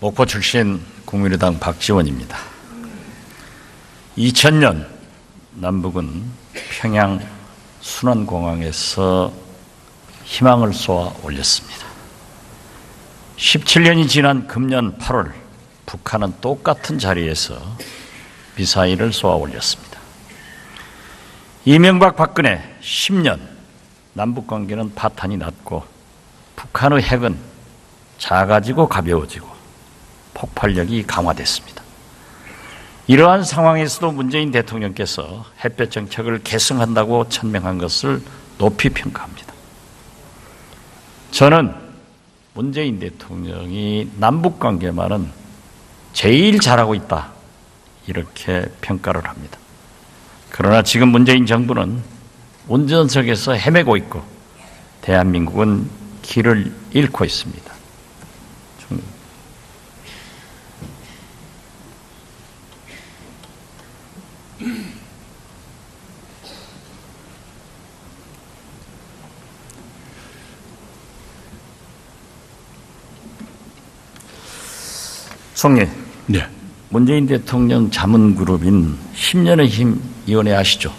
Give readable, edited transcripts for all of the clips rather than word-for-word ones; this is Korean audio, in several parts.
목포 출신 국민의당 박지원입니다. 2000년 남북은 평양 순환공항에서 희망을 쏘아 올렸습니다. 17년이 지난 금년 8월 북한은 똑같은 자리에서 미사일을 쏘아 올렸습니다. 이명박 박근혜 10년 남북관계는 파탄이 났고 북한의 핵은 작아지고 가벼워지고 폭발력이 강화됐습니다. 이러한 상황에서도 문재인 대통령께서 햇볕 정책을 계승한다고 천명한 것을 높이 평가합니다. 저는 문재인 대통령이 남북관계만은 제일 잘하고 있다 이렇게 평가를 합니다. 그러나 지금 문재인 정부는 운전석에서 헤매고 있고 대한민국은 길을 잃고 있습니다. 총리, 네. 문재인 대통령 자문그룹인 10년의 힘 위원회 아시죠?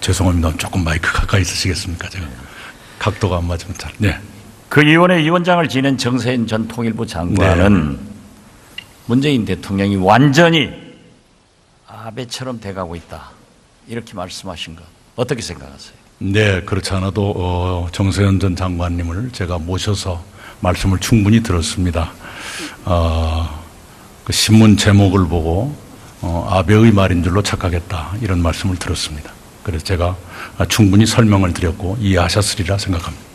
죄송합니다. 조금 마이크 가까이 쓰시겠습니까? 제가 각도가 안 맞으면 잘. 네. 그 위원회 위원장을 지낸 정세현 전 통일부 장관은 네. 문재인 대통령이 완전히 아베처럼 돼가고 있다 이렇게 말씀하신 것 어떻게 생각하세요? 네, 그렇지 않아도 정세현 전 장관님을 제가 모셔서 말씀을 충분히 들었습니다. 그 신문 제목을 보고 아베의 말인 줄로 착각했다 이런 말씀을 들었습니다. 그래서 제가 충분히 설명을 드렸고 이해하셨으리라 생각합니다.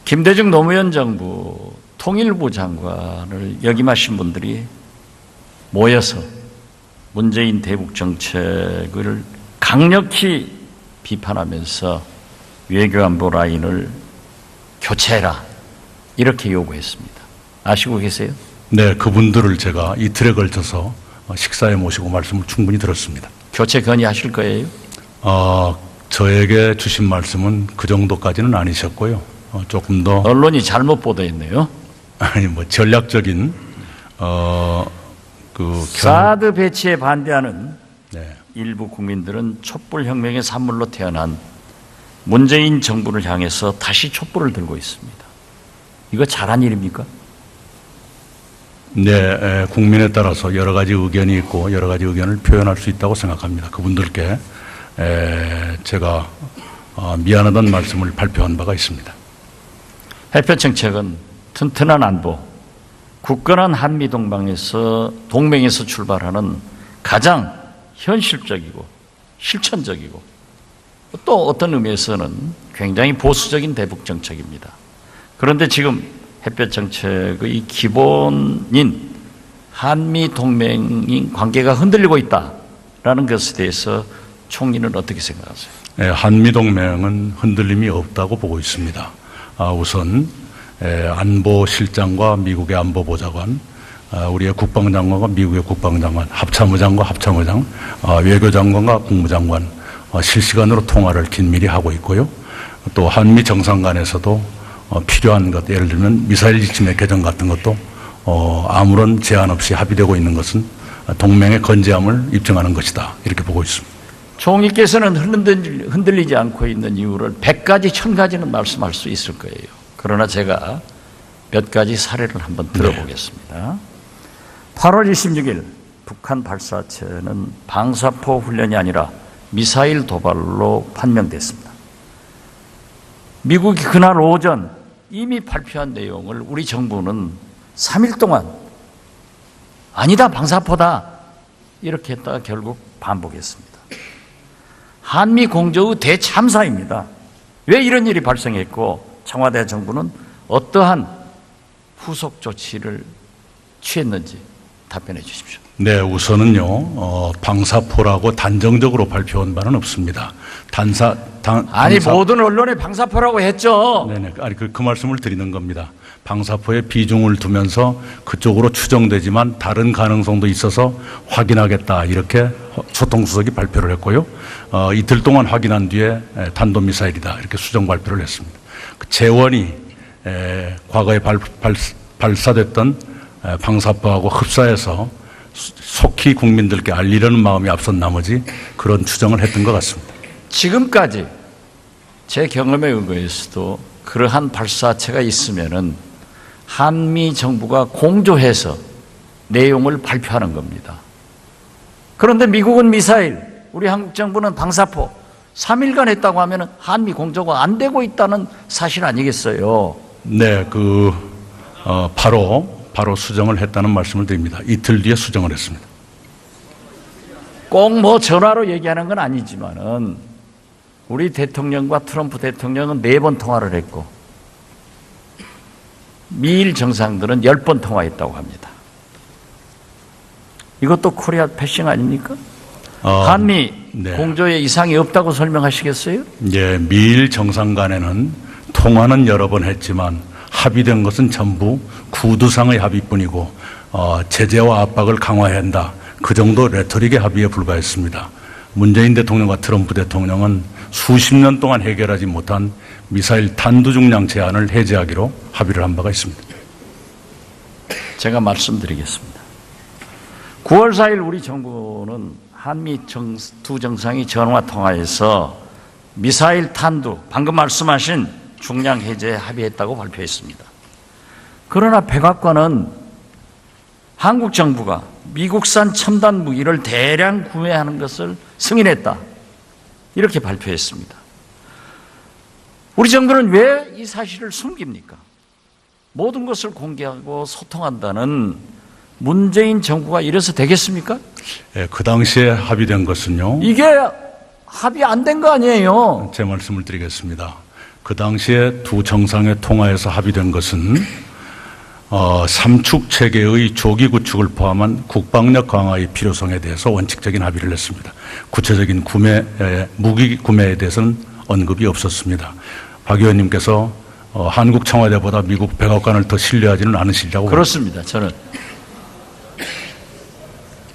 김대중 노무현 정부 통일부 장관을 역임하신 분들이 모여서 문재인 대북 정책을 강력히 비판하면서 외교안보 라인을 교체해라 이렇게 요구했습니다. 아시고 계세요? 네, 그분들을 제가 이틀에 걸쳐서 식사에 모시고 말씀을 충분히 들었습니다. 교체 건의하실 거예요? 저에게 주신 말씀은 그 정도까지는 아니셨고요. 조금 더 언론이 잘못 보도했네요. 아니 전략적인 사드 배치에 반대하는 네. 일부 국민들은 촛불혁명의 산물로 태어난 문재인 정부를 향해서 다시 촛불을 들고 있습니다. 이거 잘한 일입니까? 네, 국민에 따라서 여러 가지 의견이 있고 여러 가지 의견을 표현할 수 있다고 생각합니다. 그분들께 제가 미안하다는 말씀을 발표한 바가 있습니다. 햇볕 정책은 튼튼한 안보, 굳건한 한미동맹에서 출발하는 가장 현실적이고 실천적이고 또 어떤 의미에서는 굉장히 보수적인 대북 정책입니다. 그런데 지금 햇볕 정책의 기본인 한미 동맹인 관계가 흔들리고 있다라는 것에 대해서 총리는 어떻게 생각하세요? 네, 한미 동맹은 흔들림이 없다고 보고 있습니다. 우선 안보실장과 미국의 안보보좌관, 우리의 국방장관과 미국의 국방장관, 합참의장과 합참의장, 외교장관과 국무장관 실시간으로 통화를 긴밀히 하고 있고요. 또 한미 정상 간에서도 필요한 것, 예를 들면 미사일 지침의 개정 같은 것도 아무런 제한 없이 합의되고 있는 것은 동맹의 건재함을 입증하는 것이다. 이렇게 보고 있습니다. 총리께서는 흔들리지 않고 있는 이유를 100가지, 1000가지는 말씀할 수 있을 거예요. 그러나 제가 몇 가지 사례를 한번 들어보겠습니다. 8월 26일 북한 발사체는 방사포 훈련이 아니라 미사일 도발로 판명됐습니다. 미국이 그날 오전 이미 발표한 내용을 우리 정부는 3일 동안 아니다, 방사포다 이렇게 했다가 결국 반복했습니다. 한미 공조의 대참사입니다. 왜 이런 일이 발생했고 청와대 정부는 어떠한 후속 조치를 취했는지 답변해 주십시오. 네, 우선은요, 방사포라고 단정적으로 발표한 바는 없습니다. 모든 언론에 방사포라고 했죠. 네네, 아니 그 말씀을 드리는 겁니다. 방사포에 비중을 두면서 그쪽으로 추정되지만 다른 가능성도 있어서 확인하겠다 이렇게 소통수석이 발표를 했고요. 이틀 동안 확인한 뒤에 탄도미사일이다 이렇게 수정 발표를 했습니다. 그 재원이 과거에 발사됐던 방사포하고 흡사해서 속히 국민들께 알리려는 마음이 앞선 나머지 그런 추정을 했던 것 같습니다. 지금까지 제 경험에 의거해서도 그러한 발사체가 있으면은 한미 정부가 공조해서 내용을 발표하는 겁니다. 그런데 미국은 미사일, 우리 한국 정부는 방사포 3일간 했다고 하면 한미 공조가 안 되고 있다는 사실 아니겠어요? 네, 바로 수정을 했다는 말씀을 드립니다. 이틀 뒤에 수정을 했습니다. 꼭 뭐 전화로 얘기하는 건 아니지만은 우리 대통령과 트럼프 대통령은 4번 통화를 했고 미일 정상들은 10번 통화했다고 합니다. 이것도 코리아 패싱 아닙니까? 한미 네. 공조에 이상이 없다고 설명하시겠어요? 예, 미일 정상 간에는 통화는 여러 번 했지만 합의된 것은 전부 구두상의 합의뿐이고 제재와 압박을 강화해야 한다. 그 정도 레토릭의 합의에 불과했습니다. 문재인 대통령과 트럼프 대통령은 수십 년 동안 해결하지 못한 미사일 탄두 중량 제한을 해제하기로 합의를 한 바가 있습니다. 제가 말씀드리겠습니다. 9월 4일 우리 정부는 한미 두 정상이 전화 통화해서 미사일 탄두, 방금 말씀하신 중량 해제에 합의했다고 발표했습니다. 그러나 백악관은 한국 정부가 미국산 첨단 무기를 대량 구매하는 것을 승인했다. 이렇게 발표했습니다. 우리 정부는 왜 이 사실을 숨깁니까? 모든 것을 공개하고 소통한다는 문재인 정부가 이래서 되겠습니까? 예, 그 당시에 합의된 것은요. 이게 합의 안 된 거 아니에요? 제 말씀을 드리겠습니다. 그 당시에 두 정상의 통화에서 합의된 것은 삼축 체계의 조기 구축을 포함한 국방력 강화의 필요성에 대해서 원칙적인 합의를 했습니다. 구체적인 무기 구매에 대해서는 언급이 없었습니다. 박 의원님께서 한국 청와대보다 미국 백악관을 더 신뢰하지는 않으시리라고 그렇습니다. 저는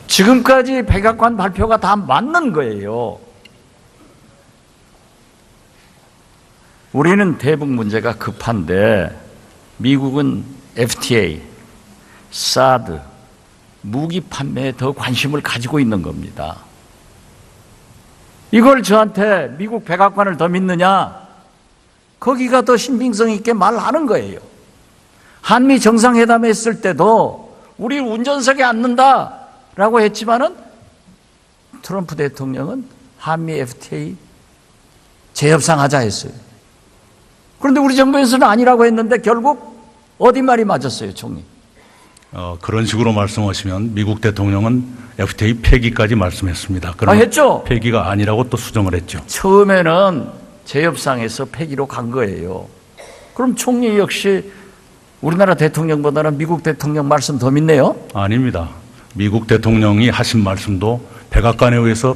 지금까지 백악관 발표가 다 맞는 거예요. 우리는 대북 문제가 급한데 미국은 FTA, 사드, 무기 판매에 더 관심을 가지고 있는 겁니다. 이걸 저한테 미국 백악관을 더 믿느냐? 거기가 더 신빙성 있게 말하는 거예요. 한미 정상회담 했을 때도 우리 운전석에 앉는다라고 했지만은 트럼프 대통령은 한미 FTA 재협상하자 했어요. 그런데 우리 정부에서는 아니라고 했는데 결국 어디 말이 맞았어요, 총리? 그런 식으로 말씀하시면 미국 대통령은 FTA 폐기까지 말씀했습니다. 그러나 했죠? 폐기가 아니라고 또 수정을 했죠. 처음에는 재협상에서 폐기로 간 거예요. 그럼 총리 역시 우리나라 대통령보다는 미국 대통령 말씀 더 믿네요? 아닙니다. 미국 대통령이 하신 말씀도 백악관에 의해서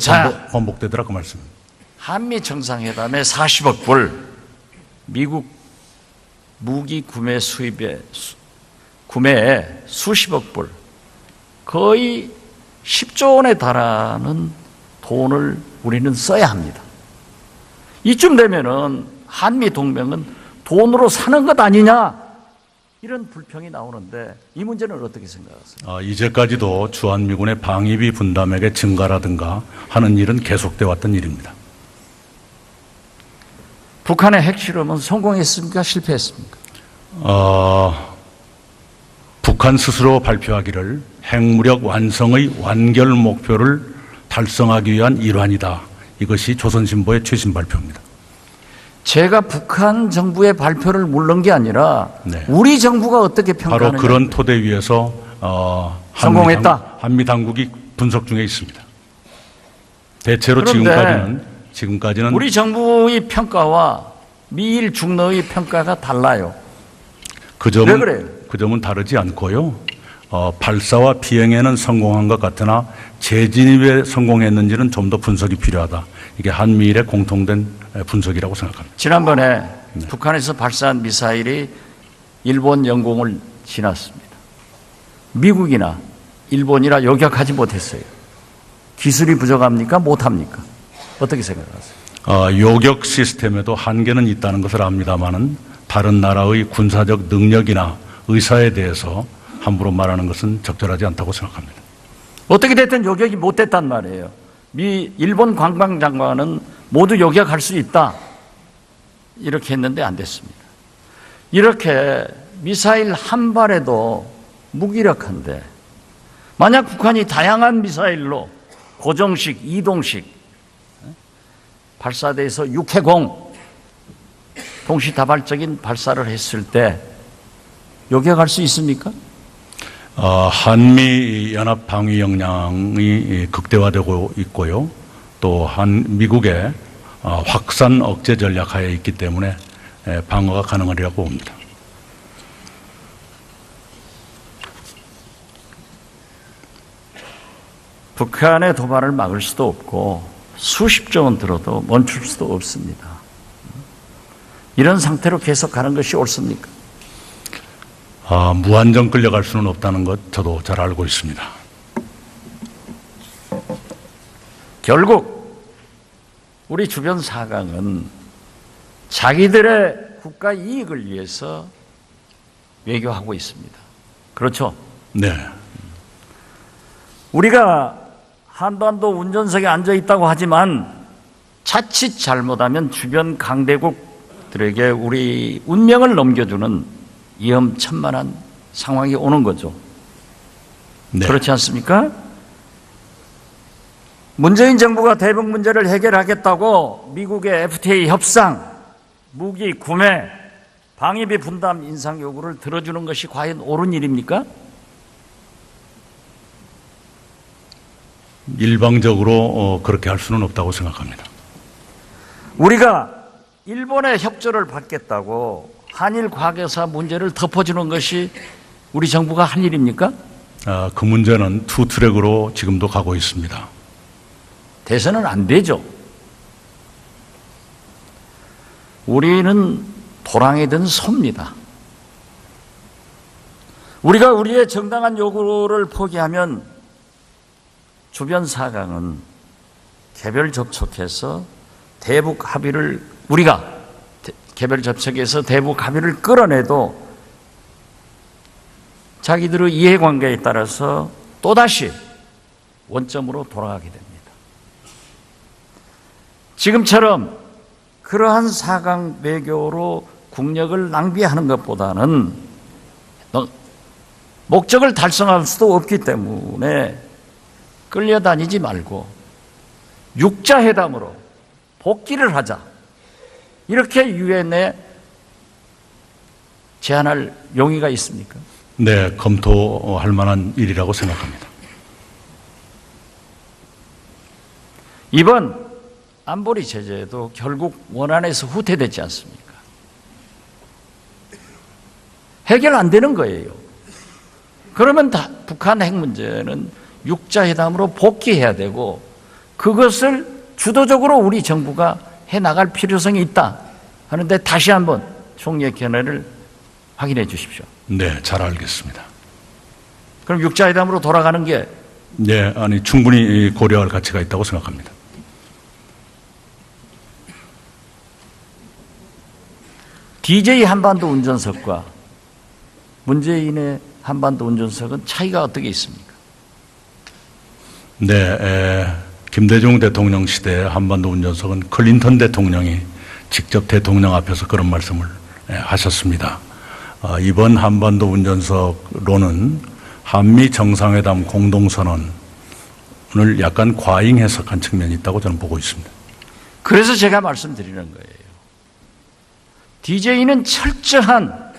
번복되더라 그 말씀입니다. 한미 정상회담에 40억 불 미국 무기 구매에 수십억 불 거의 10조 원에 달하는 돈을 우리는 써야 합니다. 이쯤 되면은 한미 동맹은 돈으로 사는 것 아니냐 이런 불평이 나오는데 이 문제는 어떻게 생각하세요? 이제까지도 주한미군의 방위비 분담액의 증가라든가 하는 일은 계속돼 왔던 일입니다. 북한의 핵실험은 성공했습니까? 실패했습니까? 북한 스스로 발표하기를 핵무력 완성의 완결 목표를 달성하기 위한 일환이다. 이것이 조선신보의 최신 발표입니다. 제가 북한 정부의 발표를 물는 게 아니라 네. 우리 정부가 어떻게 평가하느냐. 바로 그런 토대 위에서 성공했다. 한미 당국이 분석 중에 있습니다. 대체로 지금까지는 우리 정부의 평가와 미일 중러의 평가가 달라요. 왜 그래요? 그 점은 다르지 않고요. 발사와 비행에는 성공한 것 같으나 재진입에 성공했는지는 좀 더 분석이 필요하다. 이게 한미일의 공통된 분석이라고 생각합니다. 지난번에 북한에서 발사한 미사일이 일본 영공을 지났습니다. 미국이나 일본이나 요격하지 못했어요. 기술이 부족합니까? 못합니까? 어떻게 생각하세요? 요격 시스템에도 한계는 있다는 것을 압니다마는 다른 나라의 군사적 능력이나 의사에 대해서 함부로 말하는 것은 적절하지 않다고 생각합니다. 어떻게 됐든 요격이 못 됐단 말이에요. 일본 관광장관은 모두 요격할 수 있다 이렇게 했는데 안 됐습니다. 이렇게 미사일 한 발에도 무기력한데 만약 북한이 다양한 미사일로 고정식, 이동식 발사대에서 육해공 동시다발적인 발사를 했을 때 요격할 수 있습니까? 한미 연합 방위 역량이 극대화되고 있고요. 또 미국의 확산 억제 전략 하에 있기 때문에 방어가 가능하리라고 봅니다. 북한의 도발을 막을 수도 없고 수십조 원 들어도 멈출 수도 없습니다. 이런 상태로 계속 가는 것이 옳습니까? 무한정 끌려갈 수는 없다는 것 저도 잘 알고 있습니다. 결국 우리 주변 사강은 자기들의 국가 이익을 위해서 외교하고 있습니다. 그렇죠? 네. 우리가 한반도 운전석에 앉아 있다고 하지만 자칫 잘못하면 주변 강대국들에게 우리 운명을 넘겨주는 위험천만한 상황이 오는 거죠. 네. 그렇지 않습니까? 문재인 정부가 대북 문제를 해결하겠다고 미국의 FTA 협상, 무기 구매, 방위비 분담 인상 요구를 들어주는 것이 과연 옳은 일입니까? 일방적으로 그렇게 할 수는 없다고 생각합니다. 우리가 일본의 협조를 받겠다고 한일 과거사 문제를 덮어주는 것이 우리 정부가 할 일입니까? 그 문제는 투 트랙으로 지금도 가고 있습니다. 돼서는 안 되죠. 우리는 도랑이든 소입니다. 우리가 우리의 정당한 요구를 포기하면 주변 사강은 개별 접촉해서 대북 합의를 우리가 개별 접촉해서 대북 합의를 끌어내도 자기들의 이해관계에 따라서 또다시 원점으로 돌아가게 됩니다. 지금처럼 그러한 사강 외교로 국력을 낭비하는 것보다는 목적을 달성할 수도 없기 때문에 끌려다니지 말고 육자회담으로 복귀를 하자. 이렇게 유엔에 제안할 용의가 있습니까? 네, 검토할 만한 일이라고 생각합니다. 이번 안보리 제재도 결국 원안에서 후퇴됐지 않습니까? 해결 안 되는 거예요. 그러면 북한 핵 문제는 육자회담으로 복귀해야 되고 그것을 주도적으로 우리 정부가 해나갈 필요성이 있다 하는데 다시 한번 총리의 견해를 확인해 주십시오. 네, 잘 알겠습니다. 그럼 육자회담으로 돌아가는 게 네, 충분히 고려할 가치가 있다고 생각합니다. DJ 한반도 운전석과 문재인의 한반도 운전석은 차이가 어떻게 있습니까? 네, 김대중 대통령 시대 한반도 운전석은 클린턴 대통령이 직접 대통령 앞에서 그런 말씀을 하셨습니다. 이번 한반도 운전석로는 한미 정상회담 공동선언을 약간 과잉 해석한 측면이 있다고 저는 보고 있습니다. 그래서 제가 말씀드리는 거예요. DJ는 철저한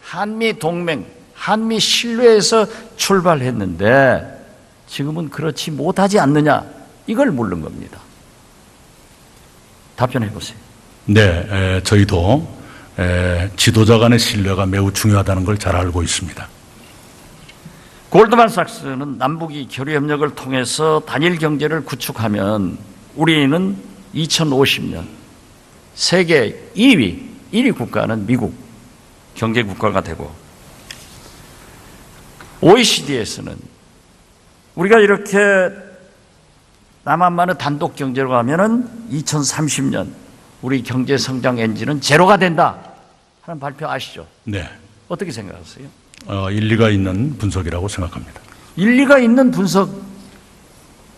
한미 동맹, 한미 신뢰에서 출발했는데 지금은 그렇지 못하지 않느냐 이걸 묻는 겁니다. 답변해 보세요. 네, 저희도 지도자 간의 신뢰가 매우 중요하다는 걸 잘 알고 있습니다. 골드만삭스는 남북이 교류협력을 통해서 단일 경제를 구축하면 우리는 2050년 세계 2위, 1위 국가는 미국 경제국가가 되고 OECD에서는 우리가 이렇게 남한만의 단독 경제로 가면은 2030년 우리 경제 성장 엔진은 제로가 된다. 하는 발표 아시죠? 네. 어떻게 생각하세요? 일리가 있는 분석이라고 생각합니다. 일리가 있는 분석이라고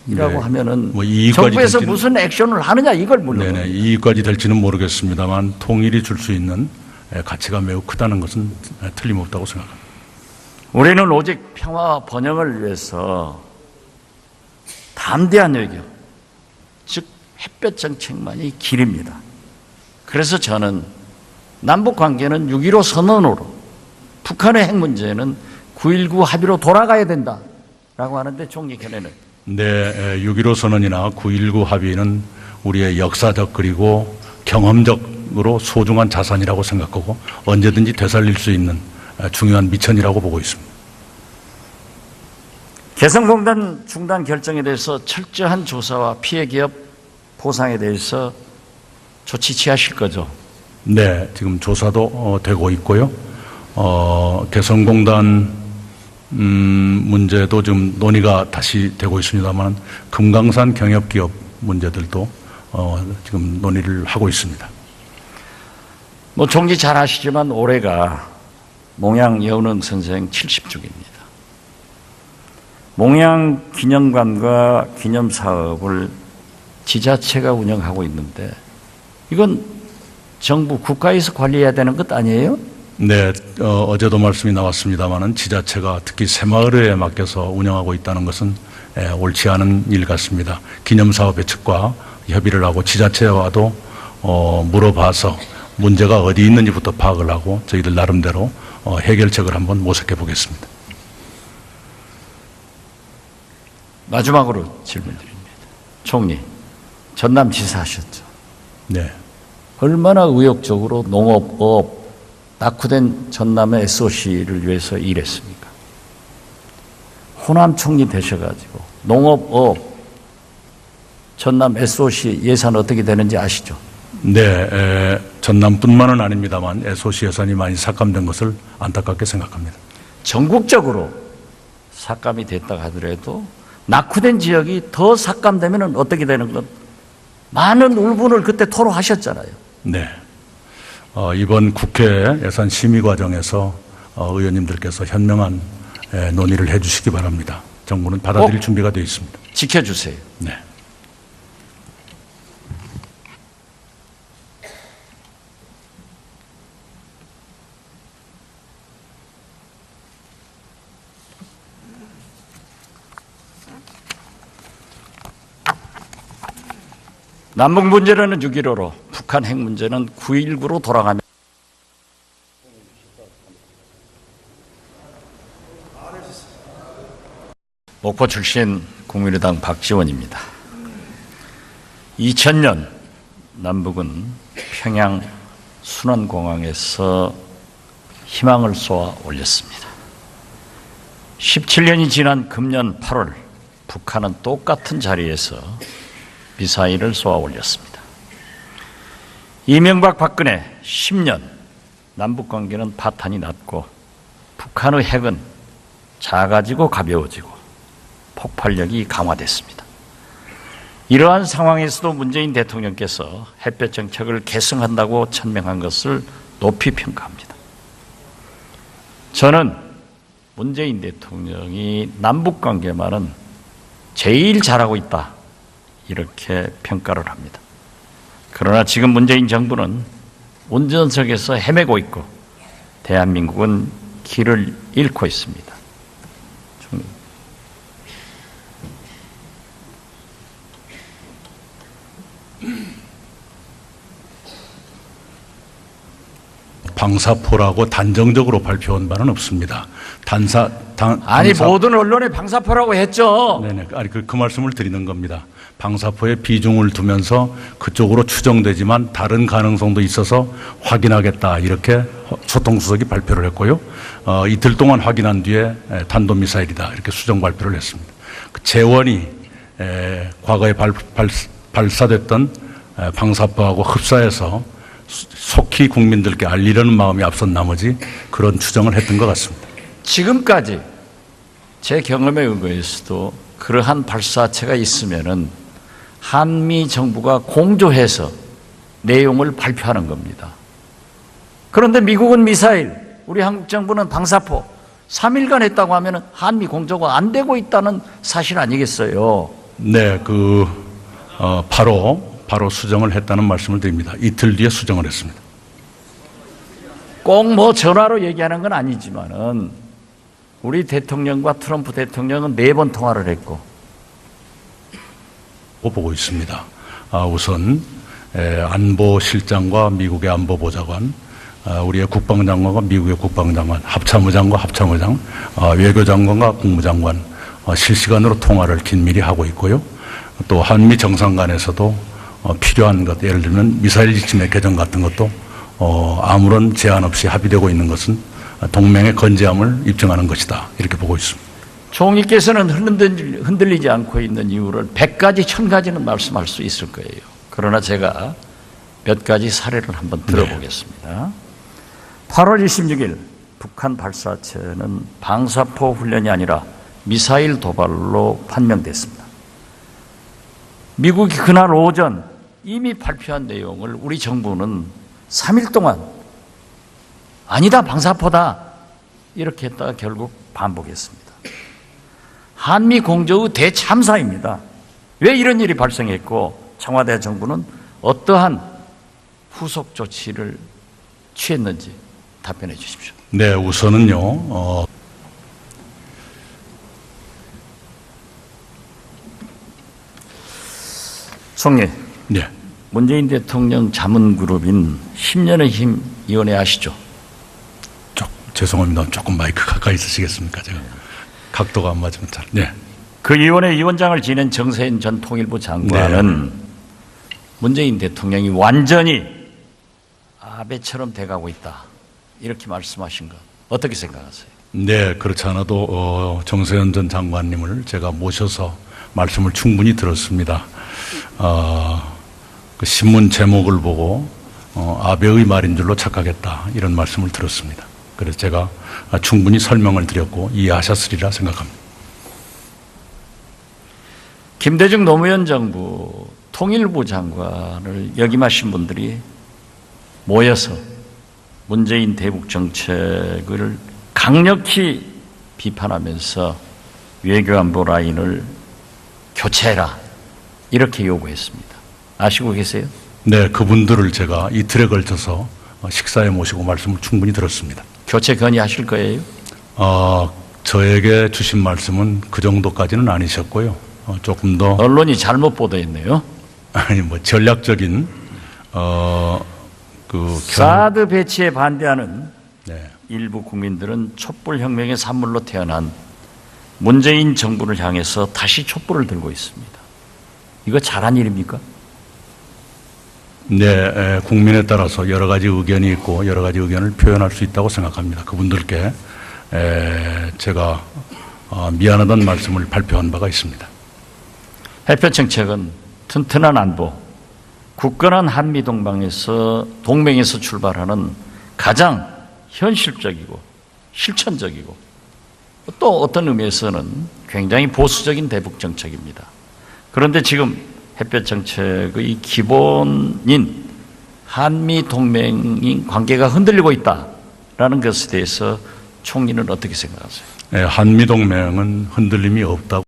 네. 하면은 뭐 이익까지 정부에서 될지는- 무슨 액션을 하느냐 이걸 묻는 네네. 겁니다. 이익까지 될지는 모르겠습니다만 통일이 줄 수 있는 가치가 매우 크다는 것은 틀림없다고 생각합니다. 우리는 오직 평화와 번영을 위해서 담대한 외교, 즉 햇볕 정책만이 길입니다. 그래서 저는 남북 관계는 6.15 선언으로, 북한의 핵 문제는 9.19 합의로 돌아가야 된다라고 하는데 총리 견해는? 네, 6.15 선언이나 9.19 합의는 우리의 역사적 그리고 경험적으로 소중한 자산이라고 생각하고 언제든지 되살릴 수 있는 중요한 미천이라고 보고 있습니다. 개성공단 중단 결정에 대해서 철저한 조사와 피해 기업 보상에 대해서 조치 취하실 거죠? 네, 지금 조사도 되고 있고요. 개성공단 문제도 좀 논의가 다시 되고 있습니다만 금강산 경협기업 문제들도 지금 논의를 하고 있습니다. 뭐 총리 잘 아시지만 올해가 몽양 여운흥 선생 70주기입니다. 몽양 기념관과 기념사업을 지자체가 운영하고 있는데 이건 정부 국가에서 관리해야 되는 것 아니에요? 네, 어제도 말씀이 나왔습니다마는 지자체가 특히 새마을에 맡겨서 운영하고 있다는 것은 옳지 않은 일 같습니다. 기념사업회 측과 협의를 하고 지자체와도 물어봐서 문제가 어디 있는지부터 파악을 하고 저희들 나름대로 해결책을 한번 모색해 보겠습니다. 마지막으로 질문드립니다. 총리, 전남지사 하셨죠? 네. 얼마나 의욕적으로 농업업, 낙후된 전남의 SOC를 위해서 일했습니까? 호남 총리 되셔가지고 농업업, 전남 SOC 예산 어떻게 되는지 아시죠? 네, 전남뿐만은 아닙니다만 SOC 예산이 많이 삭감된 것을 안타깝게 생각합니다. 전국적으로 삭감이 됐다 하더라도 낙후된 지역이 더 삭감되면 어떻게 되는 것? 많은 울분을 그때 토로하셨잖아요. 네. 이번 국회 예산 심의 과정에서 의원님들께서 현명한 논의를 해 주시기 바랍니다. 정부는 받아들일 준비가 되어 있습니다. 지켜주세요. 네. 남북 문제는 6.15로, 북한 핵 문제는 9.19로 돌아가며 목포 출신 국민의당 박지원입니다. 2000년 남북은 평양 순환공항에서 희망을 쏘아 올렸습니다. 17년이 지난 금년 8월 북한은 똑같은 자리에서 미사일을 쏘아 올렸습니다. 이명박 박근혜 10년 남북관계는 파탄이 났고 북한의 핵은 작아지고 가벼워지고 폭발력이 강화됐습니다. 이러한 상황에서도 문재인 대통령께서 햇볕 정책을 계승한다고 천명한 것을 높이 평가합니다. 저는 문재인 대통령이 남북관계만은 제일 잘하고 있다 이렇게 평가를 합니다. 그러나 지금 문재인 정부는 운전석에서 헤매고 있고 대한민국은 길을 잃고 있습니다. 방사포라고 단정적으로 발표한 바는 없습니다. 모든 언론에 방사포라고 했죠. 네네. 아니 그 말씀을 드리는 겁니다. 방사포의 비중을 두면서 그쪽으로 추정되지만 다른 가능성도 있어서 확인하겠다 이렇게 소통수석이 발표를 했고요. 이틀 동안 확인한 뒤에 탄도미사일이다 이렇게 수정 발표를 했습니다. 그 재원이 과거에 발사됐던 방사포하고 흡사해서 속히 국민들께 알리려는 마음이 앞선 나머지 그런 추정을 했던 것 같습니다. 지금까지 제 경험에 의거해서도 그러한 발사체가 있으면은 한미 정부가 공조해서 내용을 발표하는 겁니다. 그런데 미국은 미사일, 우리 한국 정부는 방사포 3일간 했다고 하면 한미 공조가 안 되고 있다는 사실 아니겠어요? 네, 바로 수정을 했다는 말씀을 드립니다. 이틀 뒤에 수정을 했습니다. 꼭 뭐 전화로 얘기하는 건 아니지만은 우리 대통령과 트럼프 대통령은 4번 통화를 했고 보고 있습니다. 우선 안보실장과 미국의 안보보좌관, 우리의 국방장관과 미국의 국방장관, 합참의장과 합참의장, 외교장관과 국무장관 실시간으로 통화를 긴밀히 하고 있고요. 또 한미 정상 간에서도 필요한 것, 예를 들면 미사일 지침의 개정 같은 것도 아무런 제한 없이 합의되고 있는 것은 동맹의 건재함을 입증하는 것이다. 이렇게 보고 있습니다. 총리께서는 흔들리지 않고 있는 이유를 100가지, 1000가지는 말씀할 수 있을 거예요. 그러나 제가 몇 가지 사례를 한번 들어보겠습니다. 8월 26일 북한 발사체는 방사포 훈련이 아니라 미사일 도발로 판명됐습니다. 미국이 그날 오전 이미 발표한 내용을 우리 정부는 3일 동안 아니다, 방사포다 이렇게 했다가 결국 반복했습니다. 한미 공조의 대참사입니다. 왜 이런 일이 발생했고 청와대 정부는 어떠한 후속 조치를 취했는지 답변해 주십시오. 네, 우선은요. 총리, 네. 문재인 대통령 자문그룹인 10년의 힘 위원회 아시죠? 죄송합니다. 조금 마이크 가까이 있으시겠습니까? 제가 각도가 안 맞으면 잘. 네. 그 위원회 위원장을 지낸 정세현 전 통일부 장관은 문재인 대통령이 완전히 아베처럼 돼가고 있다 이렇게 말씀하신 것 어떻게 생각하세요? 네, 그렇지 않아도 정세현 전 장관님을 제가 모셔서 말씀을 충분히 들었습니다. 그 신문 제목을 보고 아베의 말인 줄로 착각했다 이런 말씀을 들었습니다. 그래서 제가 충분히 설명을 드렸고 이해하셨으리라 생각합니다. 김대중 노무현 정부 통일부 장관을 역임하신 분들이 모여서 문재인 대북 정책을 강력히 비판하면서 외교안보 라인을 교체해라 이렇게 요구했습니다. 아시고 계세요? 네, 그분들을 제가 이틀에 걸쳐서 식사에 모시고 말씀을 충분히 들었습니다. 교체 건의하실 거예요? 저에게 주신 말씀은 그 정도까지는 아니셨고요. 조금 더 언론이 잘못 보도했네요. 아니 전략적인 사드 배치에 반대하는 네. 일부 국민들은 촛불혁명의 산물로 태어난 문재인 정부를 향해서 다시 촛불을 들고 있습니다. 이거 잘한 일입니까? 네, 국민에 따라서 여러 가지 의견이 있고 여러 가지 의견을 표현할 수 있다고 생각합니다. 그분들께 제가 미안하다는 말씀을 발표한 바가 있습니다. 해표 정책은 튼튼한 안보, 굳건한 한미 동맹에서 출발하는 가장 현실적이고 실천적이고 또 어떤 의미에서는 굉장히 보수적인 대북 정책입니다. 그런데 지금 햇볕 정책의 기본인 한미 동맹인 관계가 흔들리고 있다라는 것에 대해서 총리는 어떻게 생각하세요? 한미 동맹은 흔들림이 없다고